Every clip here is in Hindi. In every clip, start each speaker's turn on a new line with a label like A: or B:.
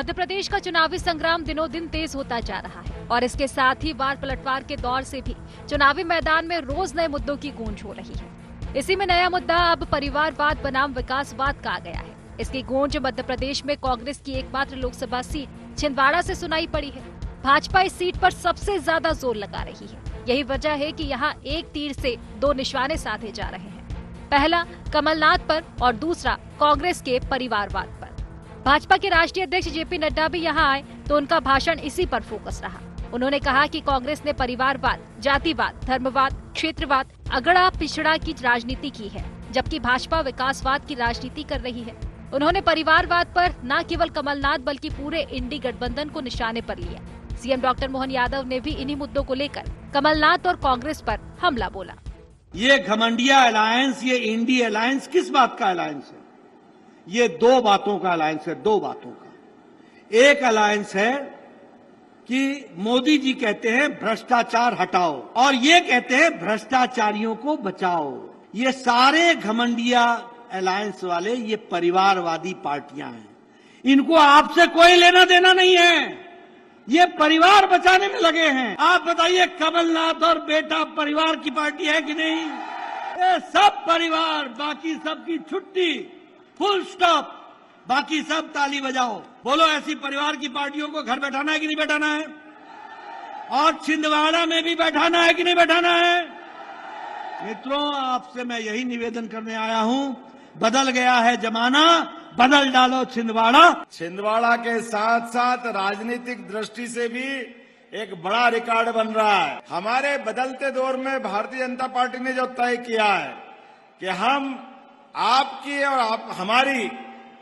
A: मध्य प्रदेश का चुनावी संग्राम दिनों दिन तेज होता जा रहा है और इसके साथ ही वार पलटवार के दौर से भी चुनावी मैदान में रोज नए मुद्दों की गूंज हो रही है। इसी में नया मुद्दा अब परिवारवाद बनाम विकासवाद का आ गया है। इसकी गूंज मध्य प्रदेश में कांग्रेस की एकमात्र लोकसभा सीट छिंदवाड़ा से सुनाई पड़ी है। भाजपा इस सीट पर सबसे ज्यादा जोर लगा रही है। यही वजह है कि यहाँ एक तीर से दो निशाने साधे जा रहे हैं, पहला कमलनाथ पर और दूसरा कांग्रेस के परिवारवाद पर। भाजपा के राष्ट्रीय अध्यक्ष जेपी नड्डा भी यहाँ आए तो उनका भाषण इसी पर फोकस रहा। उन्होंने कहा कि कांग्रेस ने परिवारवाद, जातिवाद, धर्मवाद, क्षेत्रवाद, अगड़ा पिछड़ा की राजनीति की है, जबकि भाजपा विकासवाद की राजनीति कर रही है। उन्होंने परिवारवाद पर न केवल कमलनाथ बल्कि पूरे इंडी गठबंधन को निशाने पर लिया। सीएम डॉक्टर मोहन यादव ने भी इन्हीं मुद्दों को लेकर कमलनाथ और कांग्रेस पर हमला बोला।
B: ये घमंडिया अलायंस, ये इंडी अलायंस किस बात का अलायंस है? ये दो बातों का अलायंस है, दो बातों का। एक अलायंस है कि मोदी जी कहते हैं भ्रष्टाचार हटाओ और ये कहते हैं भ्रष्टाचारियों को बचाओ। ये सारे घमंडिया अलायंस वाले ये परिवारवादी पार्टियां हैं। इनको आपसे कोई लेना देना नहीं है। ये परिवार बचाने में लगे हैं। आप बताइए, कमलनाथ और बेटा परिवार की पार्टी है कि नहीं? ये सब परिवार, बाकी सबकी छुट्टी, फुल स्टॉप, बाकी सब ताली बजाओ। बोलो, ऐसी परिवार की पार्टियों को घर बैठाना है कि नहीं बैठाना है? और छिंदवाड़ा में भी बैठाना है कि नहीं बैठाना है? मित्रों, आपसे मैं यही निवेदन करने आया हूं, बदल गया है जमाना, बदल डालो छिंदवाड़ा।
C: छिंदवाड़ा के साथ साथ राजनीतिक दृष्टि से भी एक बड़ा रिकॉर्ड बन रहा है। हमारे बदलते दौर में भारतीय जनता पार्टी ने जो तय किया है कि हम आपकी और आप हमारी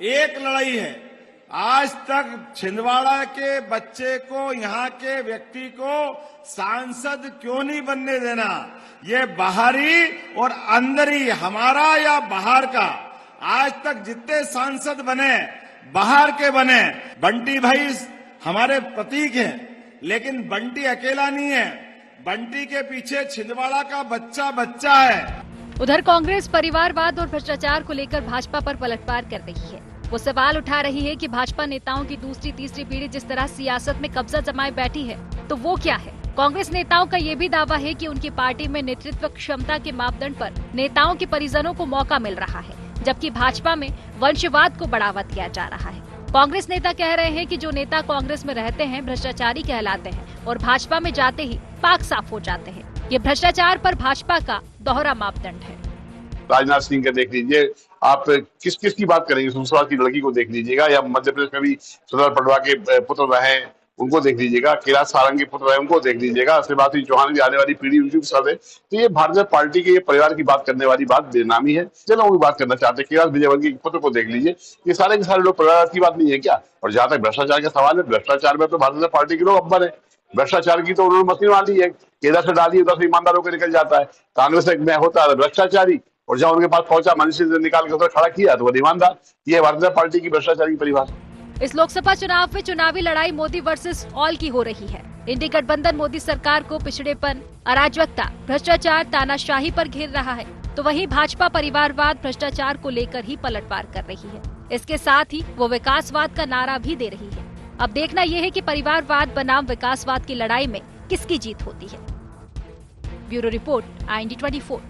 C: एक लड़ाई है। आज तक छिंदवाड़ा के बच्चे को, यहाँ के व्यक्ति को सांसद क्यों नहीं बनने देना? ये बाहरी और अंदरी, हमारा या बाहर का, आज तक जितने सांसद बने बाहर के बने। बंटी भाई हमारे प्रतीक हैं, लेकिन बंटी अकेला नहीं है। बंटी के पीछे छिंदवाड़ा का बच्चा बच्चा है।
A: उधर कांग्रेस परिवारवाद और भ्रष्टाचार को लेकर भाजपा पर पलटवार कर रही है। वो सवाल उठा रही है कि भाजपा नेताओं की दूसरी तीसरी पीढ़ी जिस तरह सियासत में कब्जा जमाए बैठी है, तो वो क्या है? कांग्रेस नेताओं का ये भी दावा है कि उनकी पार्टी में नेतृत्व क्षमता के मापदंड पर नेताओं के परिजनों को मौका मिल रहा है, जबकि भाजपा में वंशवाद को बढ़ावा दिया जा रहा है। कांग्रेस नेता कह रहे हैं कि जो नेता कांग्रेस में रहते हैं भ्रष्टाचारी कहलाते हैं और भाजपा में जाते ही पाक साफ हो जाते हैं। ये भ्रष्टाचार पर भाजपा का दोहरा मापदंड है।
D: राजनाथ सिंह का देख लीजिए, आप किस किस की बात करेंगे? सुषमा की लड़की को देख लीजिएगा, या मध्य प्रदेश में भी सरदार पटवा के पुत्र रहे उनको देख लीजिएगा, कैलाश सारंग के पुत्र रहे उनको देख लीजिएगा, शिवराज सिंह चौहान की आने वाली पीढ़ी उनकी भी साथ है। तो ये भारतीय पार्टी के ये परिवार की बात करने वाली बात बेनामी है। चलो वो बात करना चाहते हैं, कैलाश विजयवर्गीय के पुत्र को देख लीजिए। ये सारे के सारे लोग परिवार की बात नहीं है क्या? और जहां तक भ्रष्टाचार का सवाल है, भ्रष्टाचार में तो भारतीय जनता पार्टी के लोग अब्बर है। भ्रष्टाचार की तो उन्होंने मशीन डाली है, इधर से डाली उधर से ईमानदार होकर निकल जाता है। कांग्रेस में होता है भ्रष्टाचारी, और जहां उनके पास पहुंचा मनुष्य से निकाल के उधर खड़ा किया तो वो ईमानदार। ये भारतीय जनता पार्टी की भ्रष्टाचारी परिवार।
A: इस लोकसभा चुनाव में चुनावी लड़ाई मोदी वर्सेस ऑल की हो रही है। इंडी गठबंधन मोदी सरकार को पिछड़ेपन, अराजकता, भ्रष्टाचार, तानाशाही पर घेर रहा है, तो वहीं भाजपा परिवारवाद, भ्रष्टाचार को लेकर ही पलटवार कर रही है। इसके साथ ही वो विकासवाद का नारा भी दे रही है। अब देखना यह है कि परिवारवाद बनाम विकासवाद की लड़ाई में किसकी जीत होती है। Bureau report, IND 24।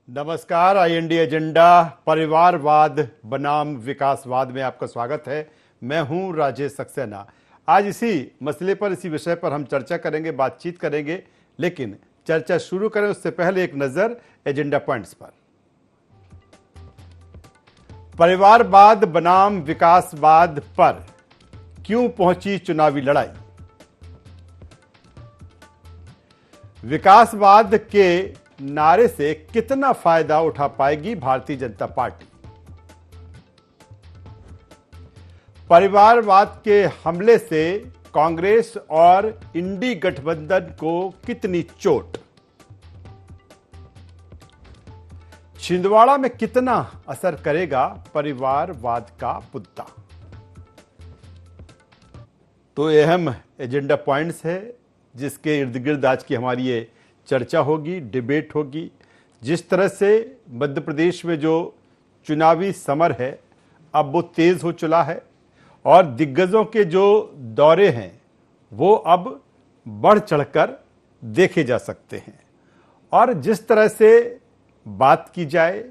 E: नमस्कार, IND एजेंडा परिवारवाद बनाम विकासवाद में आपका स्वागत है। मैं हूं राजेश सक्सेना। आज इसी मसले पर, इसी विषय पर हम चर्चा करेंगे, बातचीत करेंगे। लेकिन चर्चा शुरू करें उससे पहले एक नजर एजेंडा पॉइंट्स पर। परिवारवाद बनाम विकासवाद पर क्यों पहुंची चुनावी लड़ाई? विकासवाद के नारे से कितना फायदा उठा पाएगी भारतीय जनता पार्टी? परिवारवाद के हमले से कांग्रेस और इंडी गठबंधन को कितनी चोट? छिंदवाड़ा में कितना असर करेगा परिवारवाद का मुद्दा? तो ये अहम एजेंडा पॉइंट्स है जिसके इर्द गिर्द आज की हमारी ये चर्चा होगी, डिबेट होगी। जिस तरह से मध्य प्रदेश में जो चुनावी समर है अब वो तेज हो चला है और दिग्गजों के जो दौरे हैं वो अब बढ़ चढ़कर देखे जा सकते हैं। और जिस तरह से बात की जाए,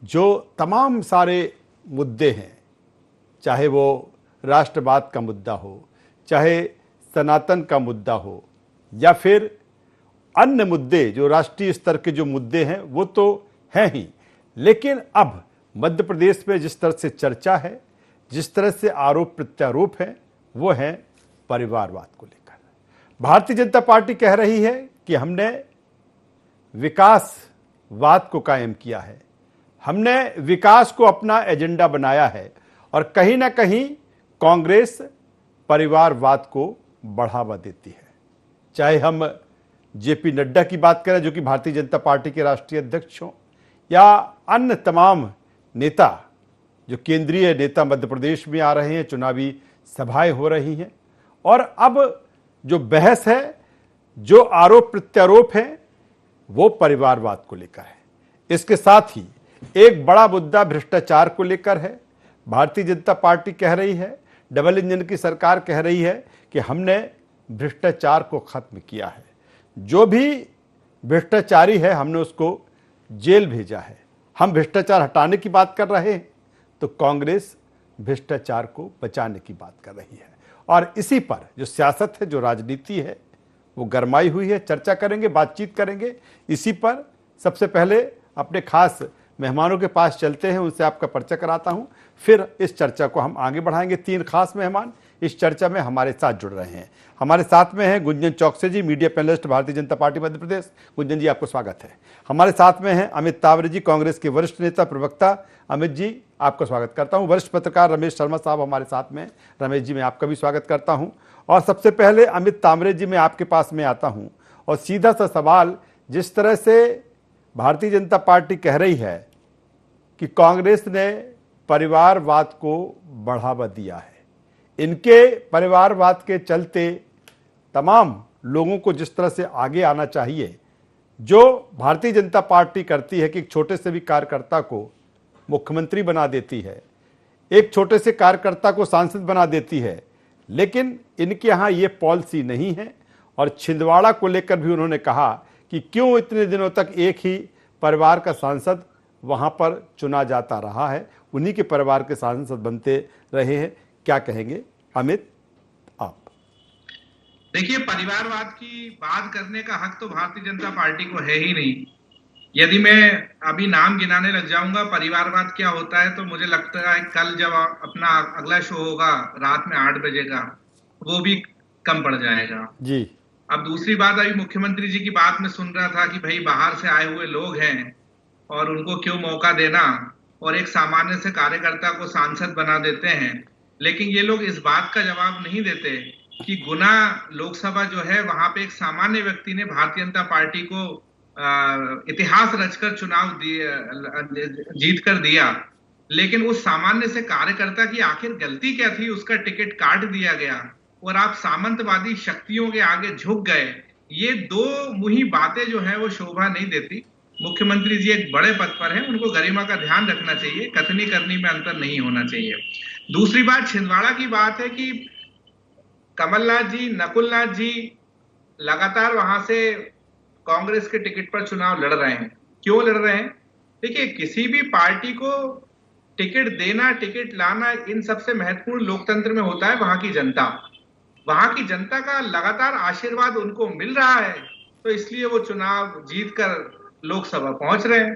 E: जो तमाम सारे मुद्दे हैं, चाहे वो राष्ट्रवाद का मुद्दा हो, चाहे सनातन का मुद्दा हो, या फिर अन्य मुद्दे जो राष्ट्रीय स्तर के जो मुद्दे हैं वो तो हैं ही, लेकिन अब मध्य प्रदेश में जिस तरह से चर्चा है, जिस तरह से आरोप प्रत्यारोप है, वो है परिवारवाद को लेकर। भारतीय जनता पार्टी कह रही है कि हमने विकासवाद को कायम किया है, हमने विकास को अपना एजेंडा बनाया है, और कहीं ना कहीं कांग्रेस परिवारवाद को बढ़ावा देती है। चाहे हम जेपी नड्डा की बात करें जो कि भारतीय जनता पार्टी के राष्ट्रीय अध्यक्ष हों, या अन्य तमाम नेता जो केंद्रीय नेता मध्य प्रदेश में आ रहे हैं, चुनावी सभाएं हो रही हैं, और अब जो बहस है, जो आरोप प्रत्यारोप है, वो परिवारवाद को लेकर है। इसके साथ ही एक बड़ा मुद्दा भ्रष्टाचार को लेकर है। भारतीय जनता पार्टी कह रही है, डबल इंजन की सरकार कह रही है कि हमने भ्रष्टाचार को खत्म किया है, जो भी भ्रष्टाचारी है हमने उसको जेल भेजा है। हम भ्रष्टाचार हटाने की बात कर रहे हैं तो कांग्रेस भ्रष्टाचार को बचाने की बात कर रही है। और इसी पर जो सियासत है, जो राजनीति है, वो गरमाई हुई है। चर्चा करेंगे, बातचीत करेंगे इसी पर। सबसे पहले अपने खास मेहमानों के पास चलते हैं, उनसे आपका परिचय कराता हूं, फिर इस चर्चा को हम आगे बढ़ाएंगे। 3 खास मेहमान इस चर्चा में हमारे साथ जुड़ रहे हैं। हमारे साथ में हैं गुंजन चौकसे जी, media panelist, Bharatiya Janata party Madhya Pradesh. Gunjan जी, आपको स्वागत है। हमारे साथ में हैं अमित तावरे जी, कांग्रेस के वरिष्ठ नेता, प्रवक्ता। अमित जी, आपका स्वागत करता हूं। वरिष्ठ पत्रकार रमेश शर्मा साहब हमारे साथ में। रमेश जी, मैं आपका भी स्वागत करता हूं। और सबसे पहले अमित तावरे जी, मैं आपके पास में आता हूं और सीधा सा सवाल, जिस तरह से भारतीय जनता पार्टी कह रही है कि कांग्रेस ने परिवारवाद को बढ़ावा दिया है, इनके परिवारवाद के चलते तमाम लोगों को जिस तरह से आगे आना चाहिए, जो भारतीय जनता पार्टी करती है कि एक छोटे से भी कार्यकर्ता को मुख्यमंत्री बना देती है, एक छोटे से कार्यकर्ता को सांसद बना देती है, लेकिन इनके यहाँ ये पॉलिसी नहीं है। और छिंदवाड़ा को लेकर भी उन्होंने कहा कि क्यों इतने दिनों तक एक ही परिवार का सांसद वहाँ पर चुना जाता रहा है, उन्हीं के परिवार के सांसद बनते रहे हैं। क्या कहेंगे अमित आप?
F: देखिए, परिवारवाद की बात करने का हक तो भारतीय जनता पार्टी को है ही नहीं। यदि मैं अभी नाम गिनाने लग जाऊंगा परिवारवाद क्या होता है, तो मुझे लगता है कल जब अपना अगला शो होगा रात में 8 बजे का, वो भी कम पड़ जाएगा जी। अब दूसरी बात, अभी मुख्यमंत्री जी की बात में सुन रहा था कि भाई बाहर से आए हुए लोग हैं और उनको क्यों मौका देना, और एक सामान्य से कार्यकर्ता को सांसद बना देते हैं। लेकिन ये लोग इस बात का जवाब नहीं देते कि गुना लोकसभा जो है वहां पे एक सामान्य व्यक्ति ने भारतीय जनता पार्टी को इतिहास रचकर चुनाव जीत कर दिया, लेकिन उस सामान्य से कार्यकर्ता की आखिर गलती क्या थी, उसका टिकट काट दिया गया और आप सामंतवादी शक्तियों के आगे झुक गए। ये दो मुही बातें जो है वो शोभा नहीं देती। मुख्यमंत्री जी एक बड़े पद पर हैं, उनको गरिमा का ध्यान रखना चाहिए, कथनी करनी में अंतर नहीं होना चाहिए। दूसरी बात छिंदवाड़ा की बात है कि कमलनाथ जी, नकुलनाथ जी लगातार वहां से कांग्रेस के टिकट पर चुनाव लड़ रहे हैं। क्यों लड़ रहे हैं? देखिए, किसी भी पार्टी को टिकट देना, टिकट लाना, इन सबसे महत्वपूर्ण लोकतंत्र में होता है वहां की जनता। वहां की जनता का लगातार आशीर्वाद उनको मिल रहा है, तो इसलिए वो चुनाव जीतकर लोकसभा पहुंच रहे हैं।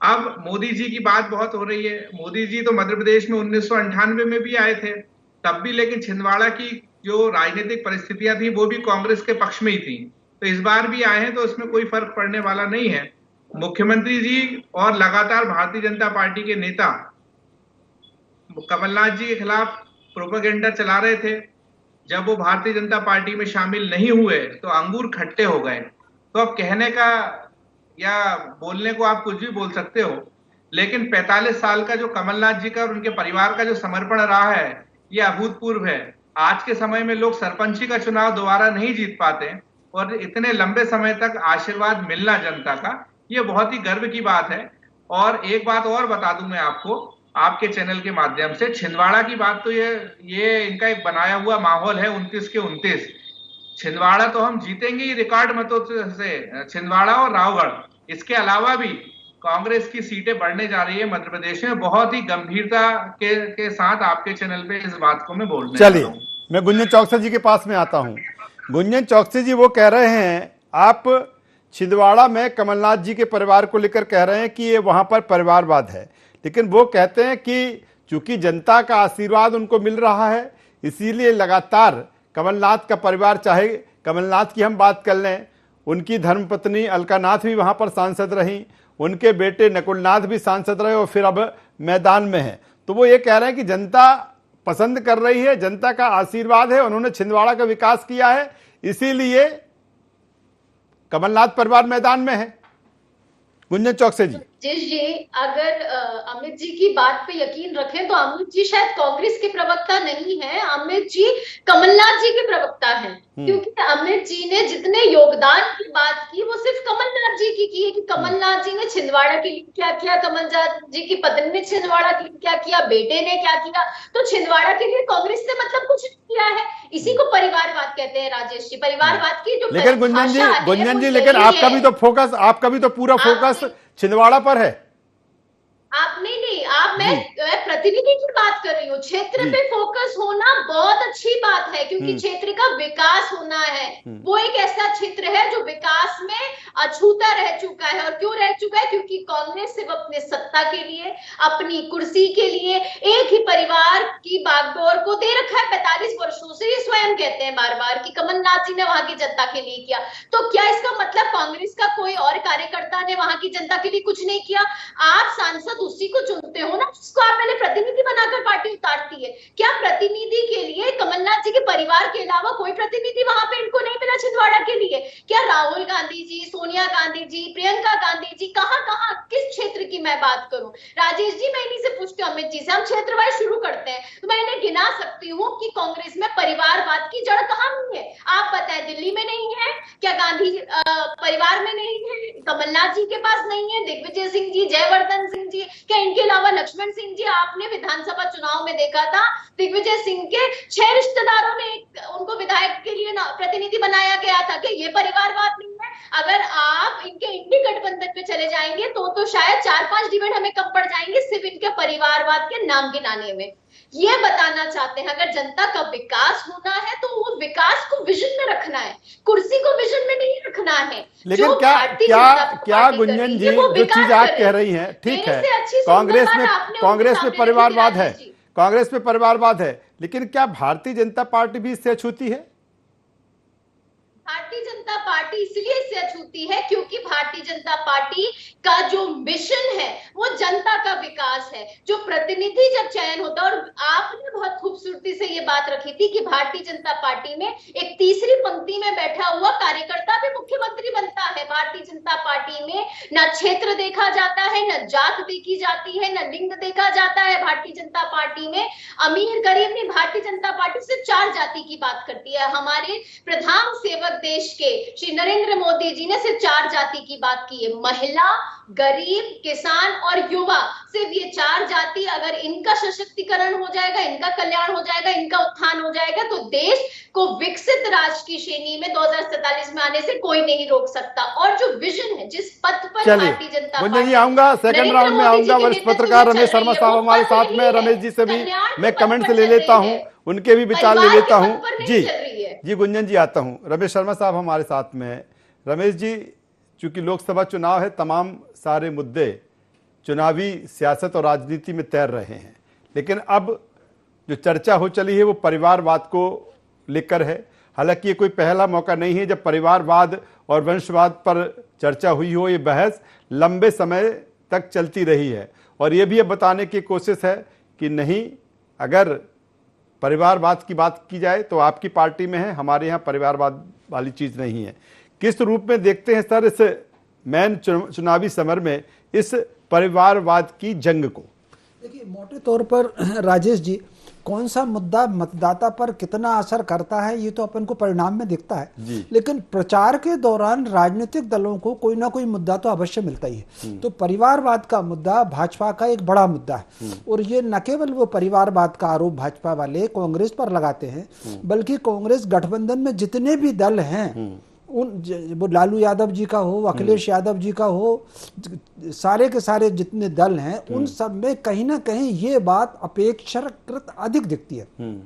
F: अब मोदी जी की बात बहुत हो रही है। मोदी जी तो मध्य प्रदेश में 1998 में भी आए थे, तब भी लेकिन छिंदवाड़ा की जो राजनीतिक परिस्थितियां थी वो भी कांग्रेस के पक्ष में ही थी। तो इस बार भी आए हैं तो उसमें कोई फर्क पड़ने वाला नहीं है। मुख्यमंत्री जी और लगातार भारतीय जनता पार्टी के नेता कमलनाथ जी के खिलाफ प्रोपेगेंडा चला रहे थे। जब वो भारतीय जनता पार्टी में शामिल नहीं हुए तो अंगूर खट्टे हो गए। तो अब कहने का या बोलने को आप कुछ भी बोल सकते हो, लेकिन 45 साल का जो कमलनाथ जी का और उनके परिवार का जो समर्पण रहा है, ये अभूतपूर्व है। आज के समय में लोग सरपंची का चुनाव दोबारा नहीं जीत पाते और इतने लंबे समय तक आशीर्वाद मिलना जनता का, ये बहुत ही गर्व की बात है। और एक बात और बता दूं मैं आपको, आपके चैनल के माध्यम से, छिंदवाड़ा की बात तो ये इनका एक बनाया हुआ माहौल है 29 के 29। छिंदवाड़ा तो हम जीतेंगे ही रिकॉर्ड मतों से, छिंदवाड़ा और रावगढ़। इसके अलावा भी कांग्रेस की सीटें बढ़ने जा रही है मध्य प्रदेश में। बहुत ही गंभीरता के साथ आपके चैनल पे इस बात को मैं बोलने
E: चलिए, मैं गुंजन चौकसी जी के पास में आता हूं। गुंजन चौकसी जी वो कह रहे हैं, आप छिंदवाड़ा में कमलनाथ जी के परिवार को लेकर कह रहे हैं कि ये वहां पर परिवारवाद है, लेकिन वो कहते हैं कि चूंकि जनता का आशीर्वाद उनको मिल रहा है, इसीलिए लगातार कमलनाथ का परिवार, चाहे कमलनाथ की हम बात कर लें, उनकी धर्मपत्नी अलकानाथ भी वहां पर सांसद रहीं, उनके बेटे नकुलनाथ भी सांसद रहे और फिर अब मैदान में हैं। तो वो ये कह रहे हैं कि जनता पसंद कर रही है, जनता का आशीर्वाद है, उन्होंने छिंदवाड़ा का विकास किया है, इसीलिए कमलनाथ परिवार मैदान में है। गुंजन चौकसी जी
G: जी, अगर अमित जी की बात पे यकीन रखें तो अमित जी शायद कांग्रेस के प्रवक्ता नहीं है, अमित जी कमलनाथ जी के प्रवक्ता हैं। क्योंकि अमित जी ने जितने योगदान की बात की वो सिर्फ कमलनाथ जी की है कि कमलनाथ जी ने छिंदवाड़ा के लिए क्या किया, कमलनाथ जी की पत्नी ने छिंदवाड़ा के लिए क्या किया, बेटे ने क्या किया। तो छिंदवाड़ा के लिए कांग्रेस ने मतलब कुछ किया है। इसी को परिवारवाद कहते हैं राजेश जी, परिवारवाद की जो।
E: लेकिन गुंजन जी लेकिन आपका भी तो फोकस, आपका भी तो पूरा फोकस छिंदवाड़ा पर है।
G: आप नहीं, मैं प्रतिनिधि की बात कर रही हूँ। क्षेत्र पे फोकस होना बहुत अच्छी बात है, क्योंकि क्षेत्र का विकास होना है। वो एक ऐसा क्षेत्र है जो विकास में अछूता रह चुका है। और क्यों रह चुका है? क्योंकि कांग्रेस सिर्फ अपने सत्ता के लिए, अपनी कुर्सी के लिए एक ही परिवार की बागडोर को दे रखा है 45 वर्षों से। ये स्वयं कहते हैं बार बार कि कमलनाथ जी ने वहां की जनता के लिए किया। तो क्या इसका मतलब कांग्रेस का कोई और कार्यकर्ता ने वहां की जनता के लिए कुछ नहीं किया? आप सांसद उसी को चुनते हो ना जिसको आप पहले प्रतिनिधि बनाकर पार्टी उतारती है। क्या प्रतिनिधि के लिए कमलनाथ जी के परिवार के अलावा कोई प्रतिनिधि वहां पे इनको नहीं मिला छिंदवाड़ा के लिए? क्या राहुल गांधी जी, सोनिया गांधी जी, प्रियंका गांधी जी, कहां किस क्षेत्र की मैं बात करूं? राजेश जी, मैं इन्हीं से पूछती हूँ अमित जी से, हम क्षेत्रवाइज शुरू करते हैं तो मैं इन्हें गिना सकती हूँ कि कांग्रेस में परिवारवाद की जड़ कहां है। आप बताएं, दिल्ली में नहीं है क्या? गांधी परिवार में नहीं है? कमलनाथ जी के पास नहीं है? दिग्विजय सिंह जी, जयवर्धन सिंह जी, क्या इनके अलावा लक्ष्मण सिंह जी? आपने विधानसभा चुनाव में देखा था दिग्विजय सिंह के 6 रिश्तेदारों ने उनको विधायक के लिए प्रतिनिधि बनाया गया था। कि ये परिवारवाद नहीं है? अगर आप इनके इंडी गठबंधन पे चले जाएंगे तो शायद 4-5 डिबेट हमें कम पड़ जाएंगे सिर्फ इनके परिवारवाद के नाम गिनाने में। ये बताना चाहते हैं अगर जनता का विकास होना है तो वो विकास को विजन में रखना है, कुर्सी को विजन में नहीं रखना है।
E: लेकिन क्या गुंजन जी जो चीज आप कह रही हैं ठीक है, कांग्रेस में परिवारवाद है, कांग्रेस में परिवारवाद है, लेकिन क्या भारतीय जनता पार्टी भी इससे अछूती है?
G: भारतीय जनता पार्टी इसलिए इससे अछूती है क्योंकि भारतीय जनता पार्टी का जो मिशन है वो जनता का विकास है। जो प्रतिनिधि जब चयन होता है, और आपने बहुत खूबसूरती से ये बात रखी थी कि भारतीय जनता पार्टी में एक तीसरी पंक्ति में बैठा हुआ कार्यकर्ता भी मुख्यमंत्री बनता है। भारतीय जनता पार्टी में न क्षेत्र देखा जाता है, न जात देखी जाती है, न लिंग देखा जाता है। भारतीय जनता पार्टी में अमीर गरीब नहीं, भारतीय जनता पार्टी सिर्फ 4 जाति की बात करती है। हमारे प्रधान सेवक देश के श्री नरेंद्र मोदी जी ने सिर्फ 4 जाति की बात की है, महिला, गरीब, किसान और युवा। सिर्फ ये 4 जाति, अगर इनका सशक्तिकरण हो जाएगा, इनका कल्याण हो जाएगा, इनका उत्थान हो जाएगा तो देश को विकसित राष्ट्र की श्रेणी में 2047 में आने से कोई नहीं रोक सकता। और जो विजन है, जिस पथ पर भारतीय जनता पार्टी,
E: आऊंगा सेकंड राउंड में आऊंगा। वरिष्ठ पत्रकार रमेश शर्मा साहब हमारे साथ में, रमेश जी से भी मैं कमेंट ले लेता हूं, उनके भी विचार ले लेता हूं। जी गुंजन जी आता हूं, रमेश शर्मा साहब हमारे साथ में है। रमेश जी, चूंकि लोकसभा चुनाव है, तमाम सारे मुद्दे चुनावी सियासत और राजनीति में तैर रहे हैं, लेकिन अब जो चर्चा हो चली है वो परिवारवाद को लेकर है। हालांकि ये कोई पहला मौका नहीं है जब परिवारवाद और वंशवाद पर चर्चा हुई हो। ये बहस लंबे समय तक चलती रही है और ये भी अब बताने की कोशिश है कि नहीं, अगर परिवारवाद की बात की जाए तो आपकी पार्टी में है, हमारे यहाँ परिवारवाद वाली चीज़ नहीं है। किस रूप में देखते हैं सर इस मैन चुनावी समर में इस परिवारवाद की जंग को?
H: देखिए, मोटे तौर पर राजेश जी, कौन सा मुद्दा मतदाता पर कितना असर करता है ये तो अपन को परिणाम में दिखता है, लेकिन प्रचार के दौरान राजनीतिक दलों को कोई ना कोई मुद्दा तो अवश्य मिलता ही है। तो परिवारवाद का मुद्दा भाजपा का एक बड़ा मुद्दा है, और ये न केवल वो परिवारवाद का आरोप भाजपा वाले कांग्रेस पर लगाते हैं, बल्कि कांग्रेस गठबंधन में जितने भी दल हैं, उन वो लालू यादव जी का हो, अखिलेश यादव जी का हो, सारे के सारे जितने दल हैं उन सब में कहीं ना कहीं ये बात अपेक्षाकृत अधिक दिखती है।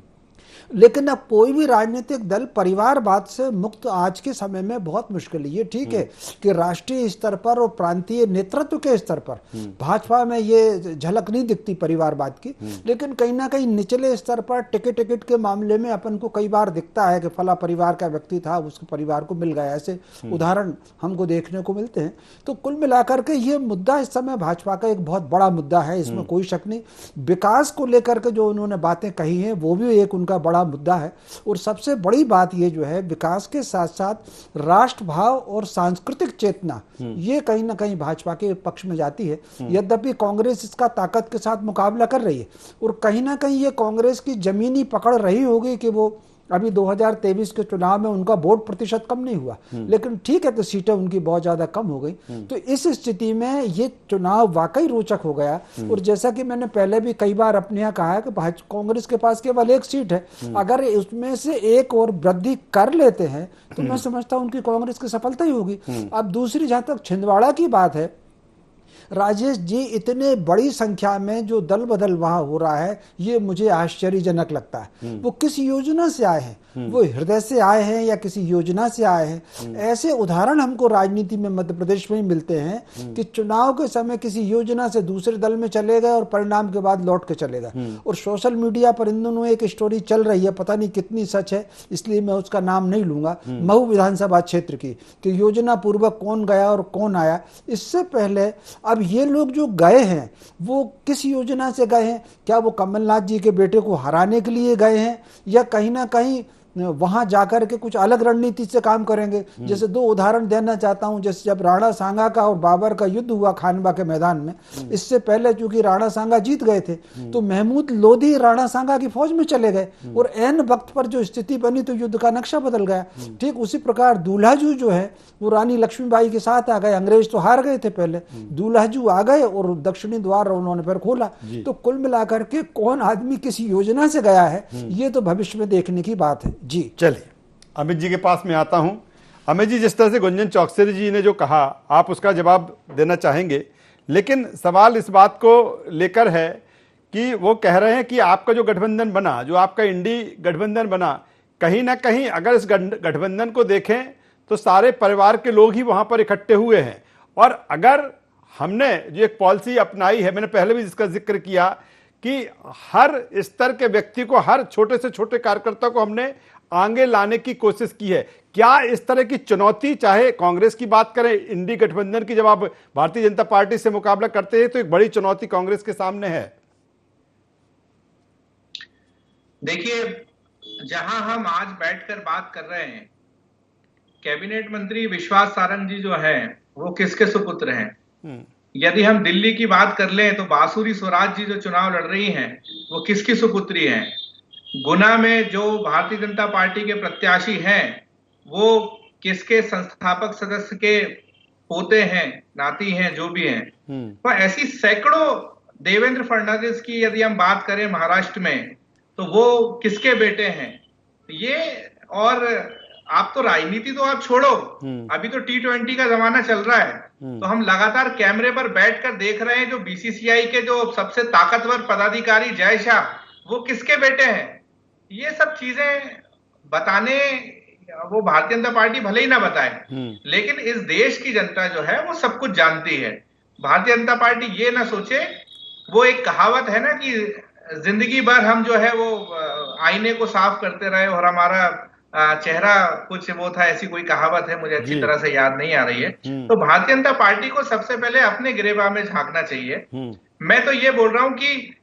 H: लेकिन अब कोई भी राजनीतिक दल परिवारवाद से मुक्त आज के समय में बहुत मुश्किल है। ये ठीक है कि राष्ट्रीय स्तर पर और प्रांतीय नेतृत्व के स्तर पर भाजपा में ये झलक नहीं दिखती परिवारवाद की, लेकिन कहीं ना कहीं निचले स्तर पर टिकट के मामले में अपन को कई बार दिखता है कि फला परिवार का व्यक्ति था, उसके परिवार को मिल गया, ऐसे उदाहरण हमको देखने को मिलते हैं। तो कुल मिलाकर के ये मुद्दा इस समय भाजपा का एक बहुत बड़ा मुद्दा है, इसमें कोई शक नहीं। विकास को लेकर के जो उन्होंने बातें कही हैं वो भी एक उनका बड़ा मुद्दा है, और सबसे बड़ी बात ये जो है विकास के साथ साथ राष्ट्रभाव और सांस्कृतिक चेतना, ये कहीं ना कहीं भाजपा के पक्ष में जाती है। यद्यपि कांग्रेस इसका ताकत के साथ मुकाबला कर रही है, और कहीं ना कहीं ये कांग्रेस की जमीनी पकड़ रही होगी कि वो अभी 2023 के चुनाव में उनका वोट प्रतिशत कम नहीं हुआ, लेकिन ठीक है तो सीटें उनकी बहुत ज्यादा कम हो गई। तो इस स्थिति में ये चुनाव वाकई रोचक हो गया। और जैसा कि मैंने पहले भी कई बार अपने यहाँ कहा है कि कांग्रेस के पास केवल एक सीट है, अगर उसमें से एक और वृद्धि कर लेते हैं तो मैं समझता हूं उनकी कांग्रेस की सफलता ही होगी। अब दूसरी जहां तक छिंदवाड़ा की बात है, राजेश जी, इतने बड़ी संख्या में जो दल बदल वहां हो रहा है ये मुझे आश्चर्यजनक लगता है। वो किस योजना से आए हैं, वो हृदय से आए हैं या किसी योजना से आए हैं? ऐसे उदाहरण हमको राजनीति में मध्य प्रदेश में ही मिलते हैं कि चुनाव के समय किसी योजना से दूसरे दल में चले गए और परिणाम के बाद लौट के चले गए। और सोशल मीडिया पर इन दोनों एक स्टोरी चल रही है, पता नहीं कितनी सच है, इसलिए मैं उसका नाम नहीं लूंगा, महू विधानसभा क्षेत्र की, कि योजना पूर्वक कौन गया और कौन आया। इससे पहले अब ये लोग जो गए हैं वो किस योजना से गए हैं? क्या वो कमलनाथ जी के बेटे को हराने के लिए गए हैं, या कहीं ना कहीं वहां जाकर के कुछ अलग रणनीति से काम करेंगे? जैसे दो उदाहरण देना चाहता हूं। जैसे जब राणा सांगा का और बाबर का युद्ध हुआ खानवा के मैदान में, इससे पहले चूंकि राणा सांगा जीत गए थे तो महमूद लोधी राणा सांगा की फौज में चले गए, और एन वक्त पर जो स्थिति बनी तो युद्ध का नक्शा बदल गया। ठीक उसी प्रकार दूल्हाजू जो है वो रानी लक्ष्मीबाई के साथ आ गए। अंग्रेज तो हार गए थे पहले, दूल्हाजू आ गए और दक्षिणी द्वार उन्होंने फिर खोला। तो कुल मिलाकर के कौन आदमी किसी योजना से गया है ये तो भविष्य में देखने की बात है। जी
E: चलिए अमित जी के पास में आता हूं। अमित जी, जिस तरह से गुंजन चौकसी जी ने जो कहा आप उसका जवाब देना चाहेंगे, लेकिन सवाल इस बात को लेकर है कि वो कह रहे हैं कि आपका जो गठबंधन बना, जो आपका इंडी गठबंधन बना, कहीं ना कहीं अगर इस गठबंधन को देखें तो सारे परिवार के लोग ही वहां पर इकट्ठे हुए हैं। और अगर हमने जो एक पॉलिसी अपनाई है, मैंने पहले भी इसका जिक्र किया कि हर स्तर के व्यक्ति को, हर छोटे से छोटे कार्यकर्ता को हमने आगे लाने की कोशिश की है। क्या इस तरह की चुनौती, चाहे कांग्रेस की बात करें, इंडी गठबंधन की, जब आप भारतीय जनता पार्टी से मुकाबला करते हैं तो एक बड़ी चुनौती कांग्रेस के सामने है?
F: देखिए, जहां हम आज बैठकर बात कर रहे हैं, कैबिनेट मंत्री विश्वास सारंग जी जो है वो किसके सुपुत्र हैं? यदि हम दिल्ली की बात कर लें तो बांसुरी स्वराज जी जो चुनाव लड़ रही हैं वो किसकी सुपुत्री हैं? गुना में जो भारतीय जनता पार्टी के प्रत्याशी हैं वो किसके संस्थापक सदस्य के पोते हैं, नाती हैं, जो भी हैं। तो ऐसी सैकड़ों, देवेंद्र फडणवीस की यदि हम बात करें महाराष्ट्र में तो वो किसके बेटे हैं? ये, और आप तो राजनीति तो आप छोड़ो, अभी तो T20 का जमाना चल रहा है, तो हम लगातार कैमरे पर बैठकर देख रहे हैं जो BCCI के जो सबसे ताकतवर पदाधिकारी जय शाह, वो किसके बेटे हैं? ये सब चीजें बताने वो भारतीय जनता पार्टी भले ही ना बताए, लेकिन इस देश की जनता जो है वो सब कुछ जानती है। भारतीय जनता पार्टी ये ना सोचे, वो एक कहावत है ना कि जिंदगी भर हम जो है वो आईने को साफ करते रहे और हमारा चेहरा कुछ वो था, ऐसी कोई कहावत है, मुझे अच्छी तरह से याद नहीं आ रही है। तो भारतीय जनता पार्टी को सबसे पहले अपने गिरेबान में झांकना चाहिए। मैं तो ये बोल रहा हूं कि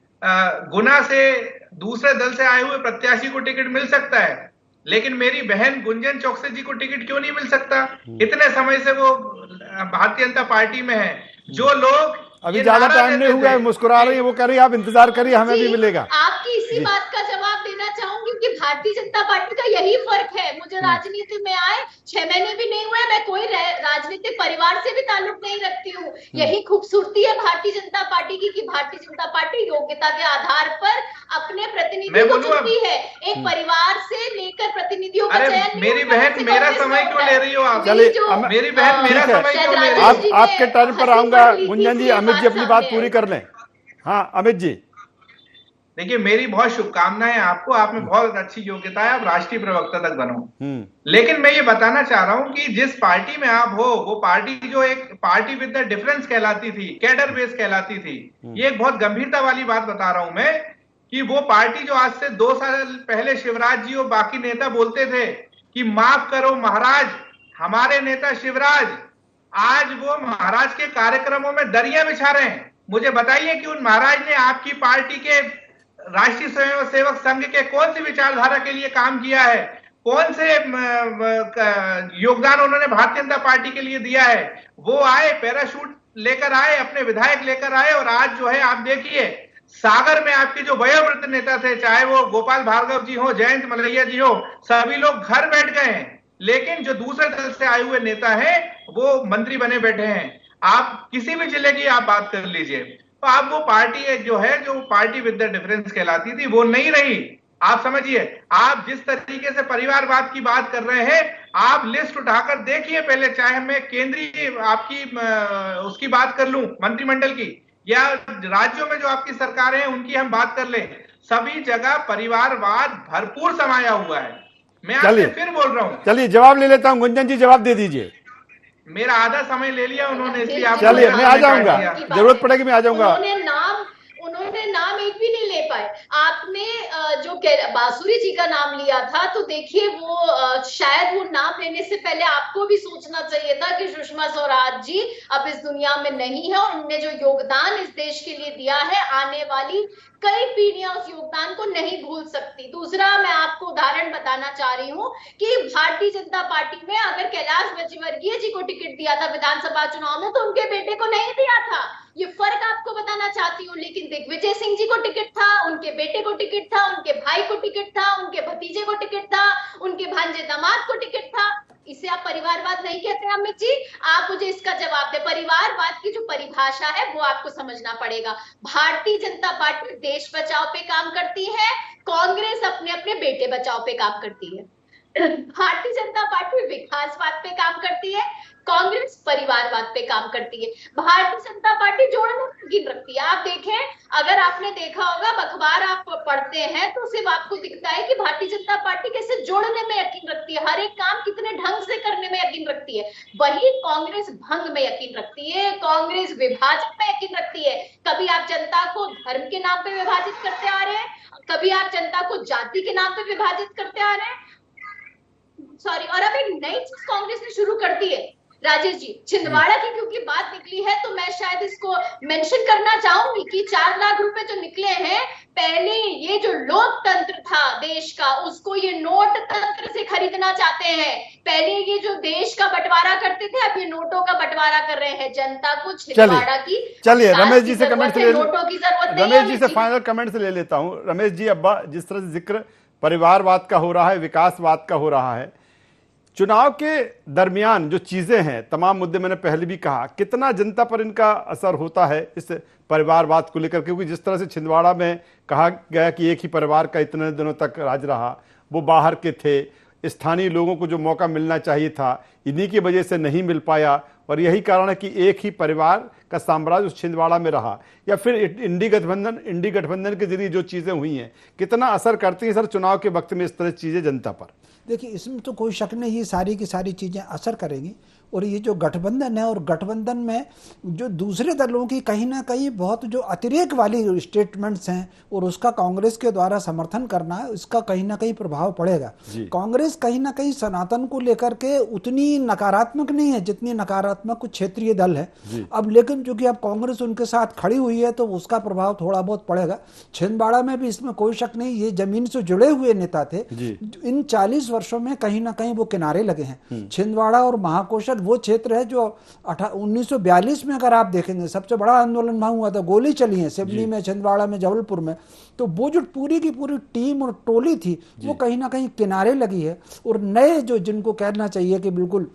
F: गुना से दूसरे दल से आए हुए प्रत्याशी को टिकट मिल सकता है, लेकिन मेरी बहन गुंजन चौकसी जी को टिकट क्यों नहीं मिल सकता? इतने समय से वो भारतीय जनता पार्टी में है। जो लोग
E: अभी ज्यादा टाइम नहीं हुआ है, मुस्कुरा रही है, वो कह रही है आप इंतजार करिए, हमें भी मिलेगा।
G: आपकी इसी बात का जवाब देना चाहूंगी कि भारतीय जनता पार्टी का यही फर्क है। मुझे राजनीति में आए 6 महीने भी नहीं हुए, मैं कोई राजनीतिक परिवार से भी ताल्लुक नहीं रखती हूँ। यही खूबसूरती है भारतीय जनता पार्टी की कि भारतीय जनता पार्टी योग्यता के आधार पर अपने प्रतिनिधि को चुनती है। एक परिवार से लेकर प्रतिनिधियों का चयन।
F: मेरी बहन मेरा समय क्यों ले रही हो आप? मेरी बहन मेरा समय क्यों ले रही हो?
E: आपके टर्न पर आऊंगा गुंजन जी। अमित जी अपनी बात पूरी कर लें। हाँ अमित जी।
F: देखिए, मेरी बहुत शुभकामनाएं आपको, आप में बहुत अच्छी योग्यता है, आप राष्ट्रीय प्रवक्ता तक बनो। लेकिन मैं ये बताना चाह रहा हूं कि जिस पार्टी में आप हो वो पार्टी जो एक पार्टी विद द डिफरेंस कहलाती थी, कैडर बेस कहलाती थी, ये एक बहुत गंभीरता वाली बात बता रहा हूं मैं कि वो पार्टी जो आज से 2 साल पहले शिवराज जी और बाकी नेता बोलते थे कि माफ करो महाराज, हमारे नेता शिवराज, आज वो महाराज के कार्यक्रमों में दरिया बिछा रहे हैं। मुझे बताइए कि उन महाराज ने आपकी पार्टी के राष्ट्रीय स्वयंसेवक संघ के कौन सी विचारधारा के लिए काम किया है, कौन से योगदान उन्होंने भारतीय जनता पार्टी के लिए दिया है। वो आए, पैराशूट लेकर आए, अपने विधायक लेकर आए, और आज जो है आप देखिए सागर में आपके जो वयोवृद्ध नेता थे, चाहे वो गोपाल भार्गव जी हो, जयंत मलैया जी हो, सभी लोग घर बैठ गए हैं। लेकिन जो दूसरे दल से आए हुए नेता हैं वो मंत्री बने बैठे हैं। आप किसी भी जिले की आप बात कर लीजिए, तो आप वो पार्टी जो है, जो पार्टी विद द डिफरेंस कहलाती थी, वो नहीं रही। आप समझिए, आप जिस तरीके से परिवारवाद की बात कर रहे हैं, आप लिस्ट उठाकर देखिए पहले, चाहे मैं केंद्रीय आपकी उसकी बात कर लूं, मंत्रिमंडल की, या राज्यों में जो आपकी सरकारें हैं उनकी हम बात कर लें, सभी जगह परिवारवाद भरपूर समाया हुआ है। मैं आपसे फिर बोल रहा हूँ।
E: चलिए जवाब ले लेता हूँ, गुंजन जी जवाब दे दीजिए।
F: मेरा आधा समय ले लिया उन्होंने, इसलिए आप
E: चलिए मैं आ जाऊंगा, जरूरत पड़ेगी मैं आ जाऊंगा।
G: उन्होंने नाम एक भी नहीं ले पाए। आपने जो बांसुरी जी का नाम लिया था, तो देखिए वो शायद वो नाम लेने से पहले आपको भी सोचना चाहिए था कि सुषमा स्वराज जी अब इस दुनिया में नहीं है, और उन्होंने जो योगदान इस देश के लिए दिया है, आने वाली कई पीढ़ियां उस योगदान को नहीं भूल सकती। दूसरा, मैं आपको उदाहरण बताना चाह रही हूँ कि भारतीय जनता पार्टी में अगर कैलाश विजयवर्गीय जी को टिकट दिया था विधानसभा चुनाव में, तो उनके बेटे को नहीं दिया था। ये फर्क आपको बताना चाहती हूँ। लेकिन दिग्विजय सिंह जी को टिकट था, उनके बेटे को टिकट था, उनके भाई को टिकट था, उनके भतीजे को टिकट था, उनके भांजे दामाद को टिकट था। इसे आप परिवारवाद नहीं कहते अमित जी? आप मुझे इसका जवाब दे। परिवारवाद की जो परिभाषा है वो आपको समझना पड़ेगा। भारतीय जनता पार्टी देश बचाओ पे काम करती है, कांग्रेस अपने अपने बेटे बचाओ पे काम करती है। भारतीय जनता पार्टी विकासवाद पे काम करती है, कांग्रेस परिवारवाद पे काम करती है। भारतीय जनता पार्टी जोड़ने में यकीन रखती है। आप देखें, अगर आपने देखा होगा, अखबार आप पढ़ते हैं तो सिर्फ आपको दिखता है कि भारतीय जनता पार्टी कैसे जोड़ने में यकीन रखती है, हर एक काम कितने ढंग से करने में यकीन रखती है। वही कांग्रेस भंग में यकीन रखती है, कांग्रेस विभाजन में यकीन रखती है। कभी आप जनता को धर्म के नाम पे विभाजित करते आ रहे हैं, कभी आप जनता को जाति के नाम पे विभाजित करते आ रहे हैं। सॉरी, और अब एक नई चीज कांग्रेस ने शुरू कर दी है राजेश जी, छिंदवाड़ा की क्योंकि बात निकली है तो मैं शायद इसको मेंशन करना चाहूंगी कि 4 लाख रुपए जो निकले हैं, पहले ये जो लोकतंत्र था देश का, उसको ये नोट तंत्र से खरीदना चाहते हैं। पहले ये जो देश का बंटवारा करते थे, अब ये नोटों का बंटवारा कर रहे हैं। जनता को छिंदवाड़ा की,
E: चलिए रमेश जी से कमेंट से
G: नोटों की जरूरत नहीं।
E: रमेश जी से फाइनल कमेंट से ले लेता हूं। रमेश जी, अब्बा जिस तरह से जिक्र परिवारवाद का हो रहा है, विकासवाद का हो रहा है, चुनाव के दरमियान जो चीजें हैं, तमाम मुद्दे मैंने पहले भी कहा, कितना जनता पर इनका असर होता है इस परिवारवाद को लेकर? क्योंकि जिस तरह से छिंदवाड़ा में कहा गया कि एक ही परिवार का इतने दिनों तक राज रहा, वो बाहर के थे, स्थानीय लोगों को जो मौका मिलना चाहिए था इन्हीं की वजह से नहीं मिल पाया, और यही कारण है कि एक ही परिवार का साम्राज्य उस छिंदवाड़ा में रहा। या फिर इंडी गठबंधन के जरिए जो चीजें हुई हैं, कितना असर करती हैं सर चुनाव के वक्त में इस तरह चीजें जनता पर?
H: देखिए, इसमें तो कोई शक नहीं, ये सारी की सारी चीज़ें असर करेंगी। और ये जो गठबंधन है, और गठबंधन में जो दूसरे दलों की कहीं ना कहीं बहुत जो अतिरेक वाली स्टेटमेंट्स हैं और उसका कांग्रेस के द्वारा समर्थन करना है, इसका कहीं ना कहीं प्रभाव पड़ेगा। कांग्रेस कहीं ना कहीं सनातन को लेकर के उतनी नकारात्मक नहीं है जितनी नकारात्मक कुछ क्षेत्रीय दल है अब। लेकिन चूंकि अब कांग्रेस उनके साथ खड़ी हुई है तो उसका प्रभाव थोड़ा बहुत पड़ेगा। छिंदवाड़ा में भी इसमें कोई शक नहीं, ये जमीन से जुड़े हुए नेता थे। इन 40 वर्षों में कहीं ना कहीं वो किनारे लगे हैं। छिंदवाड़ा और महाकोशा शायद वो क्षेत्र है जो 1942 में अगर आप देखेंगे सबसे बड़ा आंदोलन वहां हुआ था, गोली चली है सिवनी में, छिंदवाड़ा में, जबलपुर में। तो वो जो पूरी की पूरी टीम और टोली थी वो कहीं ना कहीं किनारे लगी है। और नए जो जिनको कहना चाहिए कि बिल्कुल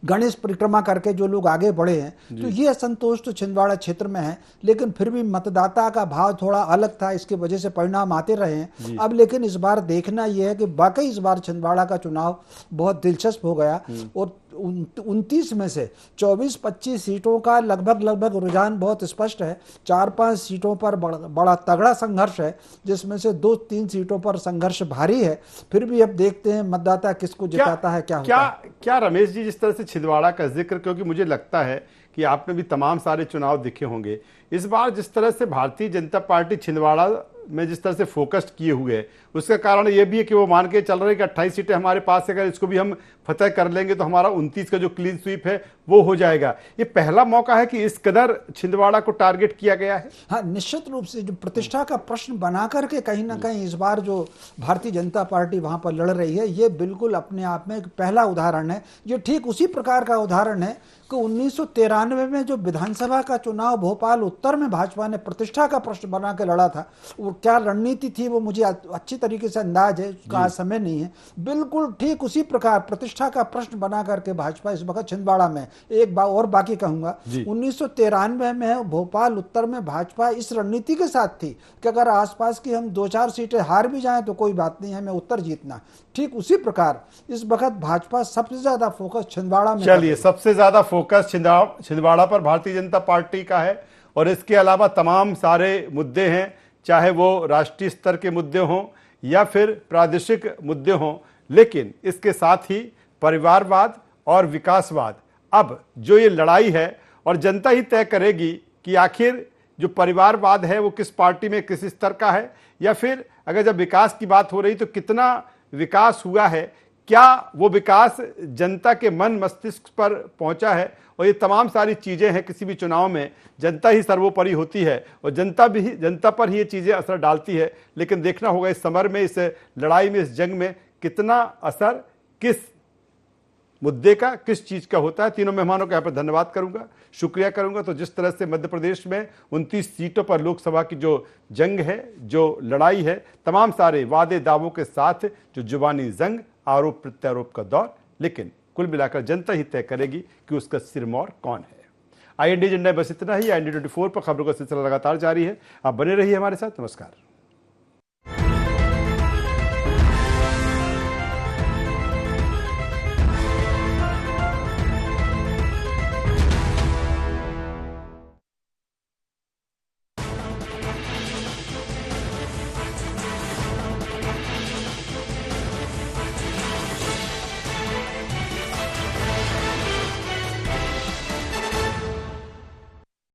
H: गणेश परिक्रमा करके जो लोग आगे बढ़े हैं, तो ये असंतोष तो छिंदवाड़ा क्षेत्र में है। लेकिन फिर भी मतदाता का भाव थोड़ा अलग था, इसकी वजह से परिणाम आते रहे हैं। अब लेकिन इस बार देखना यह है कि वाकई इस बार छिंदवाड़ा का चुनाव बहुत दिलचस्प हो गया और 29 में से 24-25 सीटों का लगभग रुझान बहुत स्पष्ट है। 4-5 सीटों पर बड़ा तगड़ा संघर्ष है, जिसमें से 2-3 सीटों पर संघर्ष भारी है। फिर भी अब देखते हैं मतदाता किसको जिताता है, क्या होता है।
E: क्या रमेश जी, जिस तरह से छिंदवाड़ा का जिक्र, क्योंकि मुझे लगता है कि आपने भी तमाम सारे चुनाव देखे होंगे, इस बार जिस तरह से भारतीय जनता पार्टी छिंदवाड़ा में जिस तरह से फोकस्ड किए हुए है, उसका कारण यह भी है कि वो मान के चल रहे हैं कि 28 सीटें हमारे पास है, अगर इसको भी हम फतेह कर लेंगे तो हमारा 29 का जो क्लीन स्वीप है वो हो जाएगा। ये पहला मौका है कि इस कदर छिंदवाड़ा को टारगेट किया गया है।
H: हाँ, निश्चित रूप से जो प्रतिष्ठा का प्रश्न बना करके कहीं ना कहीं इस बार जो भारतीय जनता पार्टी वहां पर लड़ रही है, ये बिल्कुल अपने आप में एक पहला उदाहरण है। ये ठीक उसी प्रकार का उदाहरण है कि 1993 में जो विधानसभा का चुनाव भोपाल उत्तर में भाजपा ने प्रतिष्ठा का प्रश्न बना के लड़ा था, वो क्या रणनीति थी वो मुझे अच्छी तरीके से अंदाज है, उसका आज समय नहीं है। बिल्कुल ठीक उसी प्रकार प्रतिष्ठा का प्रश्न बना करके भाजपा इस वक्त छिंदवाड़ा में, एक बार और बाकी कहूंगा, 1993 में भोपाल उत्तर में भाजपा इस रणनीति के साथ थी कि अगर आसपास की हम 2-4 सीटें हार भी जाएं तो कोई बात नहीं, हमें उत्तर जीतना। ठीक उसी प्रकार इस वक्त भाजपा सबसे ज्यादा फोकस छिंदवाड़ा में,
E: चलिए सबसे ज्यादा फोकस छिंदवाड़ा पर भारतीय जनता पार्टी का है। और इसके अलावा तमाम सारे मुद्दे हैं, चाहे वो राष्ट्रीय स्तर के मुद्दे हों या फिर प्रादेशिक मुद्दे हों, लेकिन इसके साथ ही परिवारवाद और विकासवाद, अब जो ये लड़ाई है और जनता ही तय करेगी कि आखिर जो परिवारवाद है वो किस पार्टी में किस स्तर का है, या फिर अगर जब विकास की बात हो रही तो कितना विकास हुआ है, क्या वो विकास जनता के मन मस्तिष्क पर पहुंचा है। और ये तमाम सारी चीजें हैं, किसी भी चुनाव में जनता ही सर्वोपरि होती है और जनता पर ही ये चीजें असर डालती है। लेकिन देखना होगा इस समर में, इस लड़ाई में, इस जंग में कितना असर किस मुद्दे का, किस चीज का होता है। तीनों मेहमानों का यहाँ पर धन्यवाद करूंगा, शुक्रिया करूंगा। तो जिस तरह से मध्य प्रदेश में 29 सीटों पर लोकसभा की जो जंग है, जो लड़ाई है, तमाम सारे वादे दावों के साथ जो जुबानी जंग, आरोप प्रत्यारोप का दौर, लेकिन कुल मिलाकर जनता ही तय करेगी कि उसका सिरमौर कौन है। IND एजेंडा बस इतना ही। IND 24 पर खबरों का सिलसिला लगातार जारी है, आप बने रहिए हमारे साथ। नमस्कार।